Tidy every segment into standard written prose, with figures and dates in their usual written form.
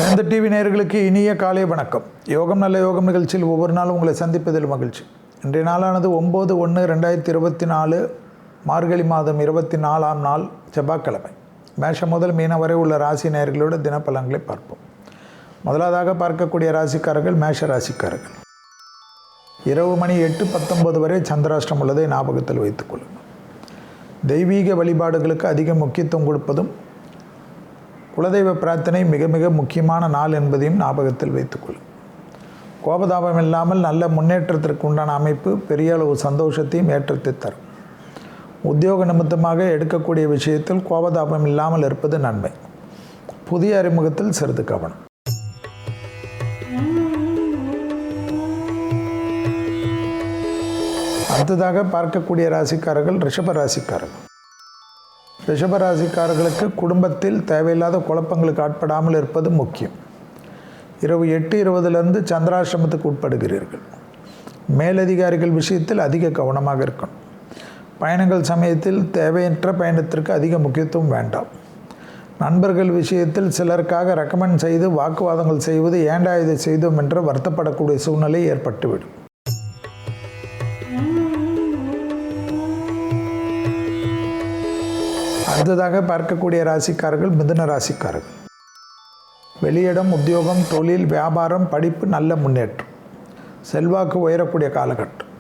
இந்த டிவி நேயர்களுக்கு இனிய காலை வணக்கம். யோகம் நல்ல யோகம் நிகழ்ச்சியில் ஒவ்வொரு நாளும் உங்களை சந்திப்பதில் மகிழ்ச்சி. இன்றைய நாளானது 9/1/2024 மார்கழி மாதம் 24ஆம் நாள் செவ்வாய்க்கிழமை. மேஷம் முதல் மீனம் வரை உள்ள ராசி நேயர்களோட தினப்பலன்களை பார்ப்போம். முதலாவதாக பார்க்கக்கூடிய ராசிக்காரர்கள் மேஷ ராசிக்காரர்கள். இரவு மணி 8:19 வரை சந்திராஷ்டம் உள்ளதை ஞாபகத்தில் வைத்துக் கொள்ளுங்கள். தெய்வீக வழிபாடுகளுக்கு அதிக முக்கியத்துவம் கொடுப்பதும் குலதெய்வ பிரார்த்தனை மிக மிக முக்கியமான நாள் என்பதையும் ஞாபகத்தில் வைத்துக்கொள்ளும். கோபதாபம் இல்லாமல் நல்ல முன்னேற்றத்திற்கு உண்டான அமைப்பு பெரிய அளவு சந்தோஷத்தையும் ஏற்றத்தை தரும். உத்தியோக நிமித்தமாக எடுக்கக்கூடிய விஷயத்தில் கோபதாபம் இல்லாமல் இருப்பது நன்மை. புதிய அறிமுகத்தில் சிறிது கவனம். அடுத்ததாக பார்க்கக்கூடிய ராசிக்காரர்கள் ரிஷப ராசிக்காரர்கள். ரிஷபராசிக்காரர்களுக்கு குடும்பத்தில் தேவையில்லாத குழப்பங்களுக்கு ஆட்படாமல் இருப்பது முக்கியம். இரவு 8:20 சந்திராஷ்டமத்துக்கு உட்படுகிறீர்கள். மேலதிகாரிகள் விஷயத்தில் அதிக கவனமாக இருக்கணும். பயணங்கள் சமயத்தில் தேவையற்ற பயணத்திற்கு அதிக முக்கியத்துவம் வேண்டாம். நண்பர்கள் விஷயத்தில் சிலருக்காக ரெக்கமெண்ட் செய்து வாக்குவாதங்கள் செய்வது ஏண்டா இதை செய்தோம் என்று வருத்தப்படக்கூடிய சூழ்நிலை ஏற்பட்டுவிடும். அடுத்ததாக பார்க்கக்கூடிய ராசிக்காரர்கள் மிதுன ராசிக்காரர்கள். வெளியிடம், உத்தியோகம், தொழில், வியாபாரம், படிப்பு நல்ல முன்னேற்றம். செல்வாக்கு உயரக்கூடிய காலகட்டம்.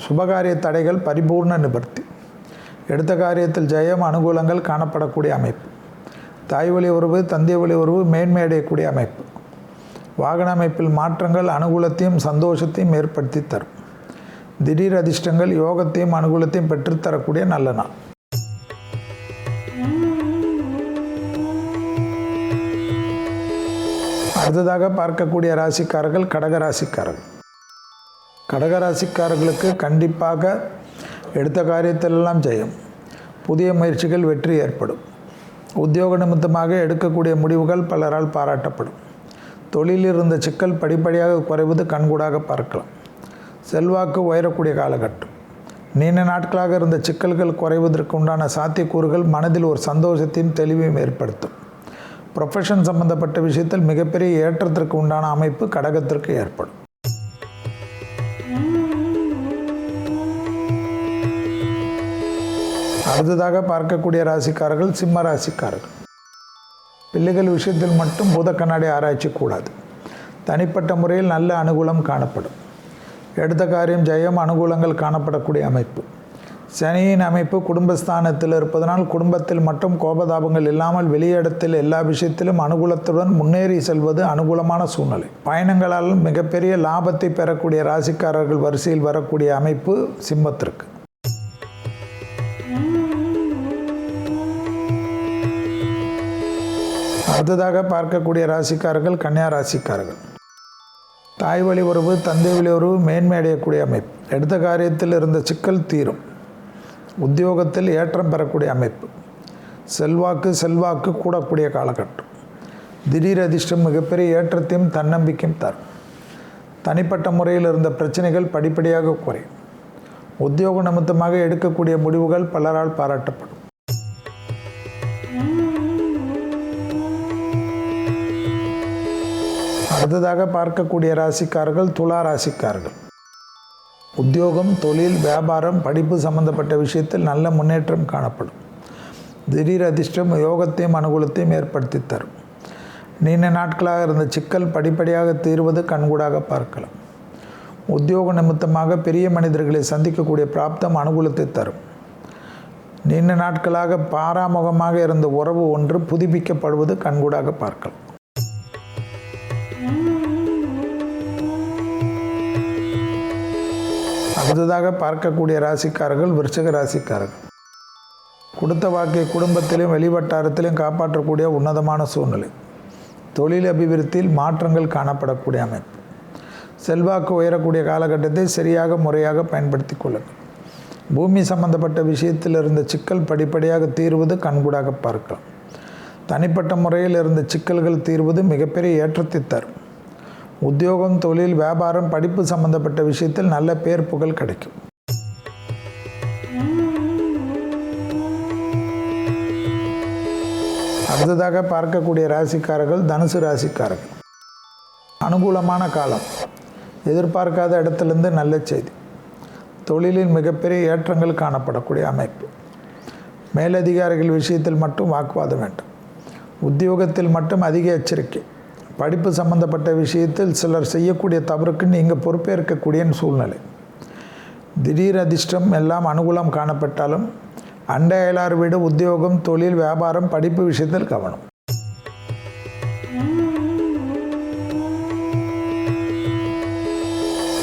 சுபகாரிய தடைகள் பரிபூர்ண நிவர்த்தி. எடுத்த காரியத்தில் ஜெயம், அனுகூலங்கள் காணப்படக்கூடிய அமைப்பு. தாய் வழி உறவு, தந்தை வழி உறவு மேன்மை அடையக்கூடிய அமைப்பு. வாகன அமைப்பில் மாற்றங்கள் அனுகூலத்தையும் சந்தோஷத்தையும் ஏற்படுத்தி தரும். திடீர் அதிர்ஷ்டங்கள் யோகத்தையும் அனுகூலத்தையும் பெற்றுத்தரக்கூடிய நல்ல நாள். அடுத்ததாக பார்க்கக்கூடிய ராசிக்காரர்கள் கடகராசிக்காரர்கள். கடகராசிக்காரர்களுக்கு கண்டிப்பாக எடுத்த காரியத்திலெல்லாம் ஜெயம். புதிய முயற்சிகள் வெற்றி ஏற்படும். உத்தியோக நிமித்தமாக எடுக்கக்கூடிய முடிவுகள் பலரால் பாராட்டப்படும். தொழிலில் இருந்த சிக்கல் படிப்படியாக குறைவது கண்கூடாக பார்க்கலாம். செல்வாக்கு உயரக்கூடிய காலகட்டம். நீண்ட நாட்களாக இருந்த சிக்கல்கள் குறைவதற்கு உண்டான சாத்தியக்கூறுகள் மனதில் ஒரு சந்தோஷத்தையும் தெளிவையும் ஏற்படுத்தும். ப்ரொஃபஷன் சம்பந்தப்பட்ட விஷயத்தில் மிகப்பெரிய ஏற்றத்திற்கு உண்டான அமைப்பு கடகத்திற்கு ஏற்படும். அடுத்ததாக பார்க்கக்கூடிய ராசிக்காரர்கள் சிம்ம ராசிக்காரர்கள். பிள்ளைகள் விஷயத்தில் மட்டும் பூத கண்ணாடி ஆராய்ச்சி கூடாது. தனிப்பட்ட முறையில் நல்ல அனுகூலம் காணப்படும். எடுத்த காரியம் ஜெயம், அனுகூலங்கள் காணப்படக்கூடிய அமைப்பு. சனியின் அமைப்பு குடும்பஸ்தானத்தில் இருப்பதனால் குடும்பத்தில் மட்டும் கோபதாபங்கள் இல்லாமல் வெளியிடத்தில் எல்லா விஷயத்திலும் அனுகூலத்துடன் முன்னேறி செல்வது அனுகூலமான சூழ்நிலை. பயணங்களால் மிகப்பெரிய லாபத்தை பெறக்கூடிய ராசிக்காரர்கள் வரிசையில் வரக்கூடிய அமைப்பு சிம்மத்திற்கு. அடுத்ததாக பார்க்கக்கூடிய ராசிக்காரர்கள் கன்னியா ராசிக்காரர்கள். தாய் வழி உறவு, தந்தை வழி உறவு மேன்மை அடையக்கூடிய அமைப்பு. எடுத்த காரியத்தில் இருந்த சிக்கல் தீரும். உத்தியோகத்தில் ஏற்றம் பெறக்கூடிய அமைப்பு. செல்வாக்கு கூடக்கூடிய காலகட்டம். திடீர் அதிர்ஷ்டம் மிகப்பெரிய ஏற்றத்தையும் தன்னம்பிக்கையும் தரும். தனிப்பட்ட முறையில் இருந்த பிரச்சனைகள் படிப்படியாக குறையும். உத்தியோக நிமித்தமாக எடுக்கக்கூடிய முடிவுகள் பலரால் பாராட்டப்படும். அடுத்ததாக பார்க்கக்கூடிய ராசிக்காரர்கள் துலா ராசிக்காரர்கள். உத்தியோகம், தொழில், வியாபாரம், படிப்பு சம்பந்தப்பட்ட விஷயத்தில் நல்ல முன்னேற்றம் காணப்படும். திடீர் அதிர்ஷ்டம் யோகத்தையும் அனுகூலத்தையும் ஏற்படுத்தி தரும். நீண்ட நாட்களாக இருந்த சிக்கல் படிப்படியாக தீர்வது கண்கூடாக பார்க்கலாம். உத்தியோக நிமித்தமாக பெரிய மனிதர்களை சந்திக்கக்கூடிய பிராப்தம் அனுகூலத்தை தரும். நீண்ட நாட்களாக பாராமுகமாக இருந்த உறவு ஒன்று புதுப்பிக்கப்படுவது கண்கூடாக பார்க்கலாம். அடுத்ததாக பார்க்கக்கூடிய ராசிக்காரர்கள் விருச்சிக ராசிக்காரர்கள். கொடுத்த வாக்கை குடும்பத்திலும் வெளிவட்டாரத்திலும் காப்பாற்றக்கூடிய உன்னதமான சூழ்நிலை. தொழில் அபிவிருத்தியில் மாற்றங்கள் காணப்படக்கூடிய அமைப்பு. செல்வாக்கு உயரக்கூடிய காலகட்டத்தை சரியாக முறையாக பயன்படுத்தி கொள்ளுங்கள். பூமி சம்பந்தப்பட்ட விஷயத்தில் இருந்த சிக்கல் படிப்படியாக தீர்வது கண்கூடாக பார்க்கலாம். தனிப்பட்ட முறையில் இருந்த சிக்கல்கள் தீர்வது மிகப்பெரிய ஏற்றத்தை தரும். உத்தியோகம், தொழில், வியாபாரம், படிப்பு சம்பந்தப்பட்ட விஷயத்தில் நல்ல பேர் புகழ் கிடைக்கும். அடுத்ததாக பார்க்கக்கூடிய ராசிக்காரர்கள் தனுசு ராசிக்காரர்கள். அனுகூலமான காலம், எதிர்பார்க்காத இடத்திலிருந்து நல்ல செய்தி, தொழிலில் மிகப்பெரிய ஏற்றங்கள் காணப்படக்கூடிய அமைப்பு. மேலதிகாரிகள் விஷயத்தில் மட்டும் வாக்குவாதம் வேண்டும். உத்தியோகத்தில் மட்டும் அதிக எச்சரிக்கை. படிப்பு சம்பந்தப்பட்ட விஷயத்தில் சிலர் செய்யக்கூடிய தவறுக்கு நீங்கள் பொறுப்பேற்கக்கூடிய சூழ்நிலை. திடீர் அதிர்ஷ்டம் எல்லாம் அனுகூலம் காணப்பட்டாலும் அண்டை அயலார் வீடு, உத்தியோகம், தொழில், வியாபாரம், படிப்பு விஷயத்தில் கவனம்.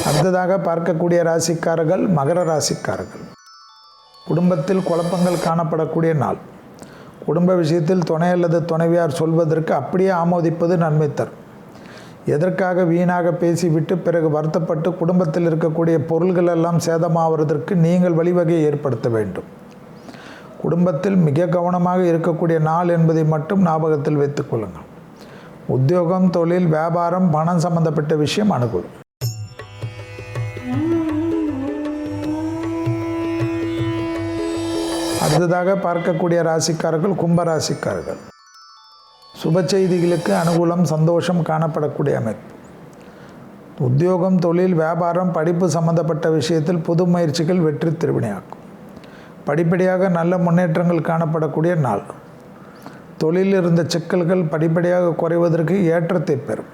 அடுத்ததாக பார்க்கக்கூடிய ராசிக்காரர்கள் மகர ராசிக்காரர்கள். குடும்பத்தில் குழப்பங்கள் காணப்படக்கூடிய நாள். குடும்ப விஷயத்தில் துணை அல்லது துணைவியார் சொல்வதற்கு அப்படியே ஆமோதிப்பது நன்மை தரும். எதற்காக வீணாக பேசிவிட்டு பிறகு வருத்தப்பட்டு குடும்பத்தில் இருக்கக்கூடிய பொருள்கள் எல்லாம் சேதமாவதற்கு நீங்கள் வழிவகையை ஏற்படுத்த வேண்டும். குடும்பத்தில் மிக கவனமாக இருக்கக்கூடிய நாள் என்பதை மட்டும் ஞாபகத்தில் வைத்துக் கொள்ளுங்கள். உத்தியோகம், தொழில், வியாபாரம், பணம் சம்பந்தப்பட்ட விஷயம் அனுகூலம். அடுத்ததாக பார்க்கக்கூடிய ராசிக்காரர்கள் கும்பராசிக்காரர்கள். சுப செய்திகளுக்கு அனுகூலம், சந்தோஷம் காணப்படக்கூடிய அமைப்பு. உத்தியோகம், தொழில், வியாபாரம், படிப்பு சம்பந்தப்பட்ட விஷயத்தில் புது முயற்சிகள் வெற்றி திருவினையாக்கும். படிப்படியாக நல்ல முன்னேற்றங்கள் காணப்படக்கூடிய நாள். தொழிலில் இருந்த சிக்கல்கள் படிப்படியாக குறைவதற்கு ஏற்றத்தை பெறும்.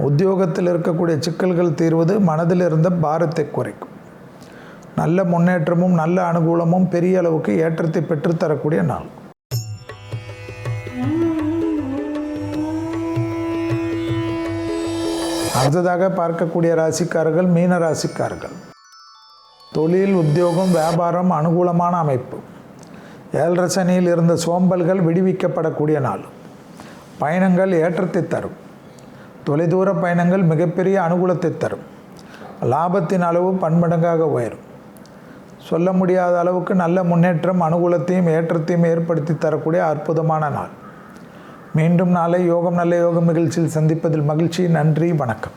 உத்தியோகத்தில் இருக்கக்கூடிய சிக்கல்கள் தீர்வது மனதில் இருந்த பாரத்தை குறைக்கும். நல்ல முன்னேற்றமும் நல்ல அனுகூலமும் பெரிய அளவுக்கு ஏற்றத்தை பெற்றுத்தரக்கூடிய நாள். அடுத்ததாக பார்க்கக்கூடிய ராசிக்காரர்கள் மீன ராசிக்காரர்கள். தொழில், உத்தியோகம், வியாபாரம் அனுகூலமான அமைப்பு. ஏழரை சனியில் இருந்த சோம்பல்கள் விடுவிக்கப்படக்கூடிய நாள். பயணங்கள் ஏற்றத்தை தரும். தொலைதூர பயணங்கள் மிகப்பெரிய அனுகூலத்தை தரும். லாபத்தின் அளவு பன்மடங்காக உயரும். சொல்ல முடியாத அளவுக்கு நல்ல முன்னேற்றம், அனுகூலத்தையும் ஏற்றத்தையும் ஏற்படுத்தி தரக்கூடிய அற்புதமான நாள். மீண்டும் நாளை யோகம் நல்ல யோகம் நிகழ்ச்சியில் சந்திப்பதில் மகிழ்ச்சி. நன்றி, வணக்கம்.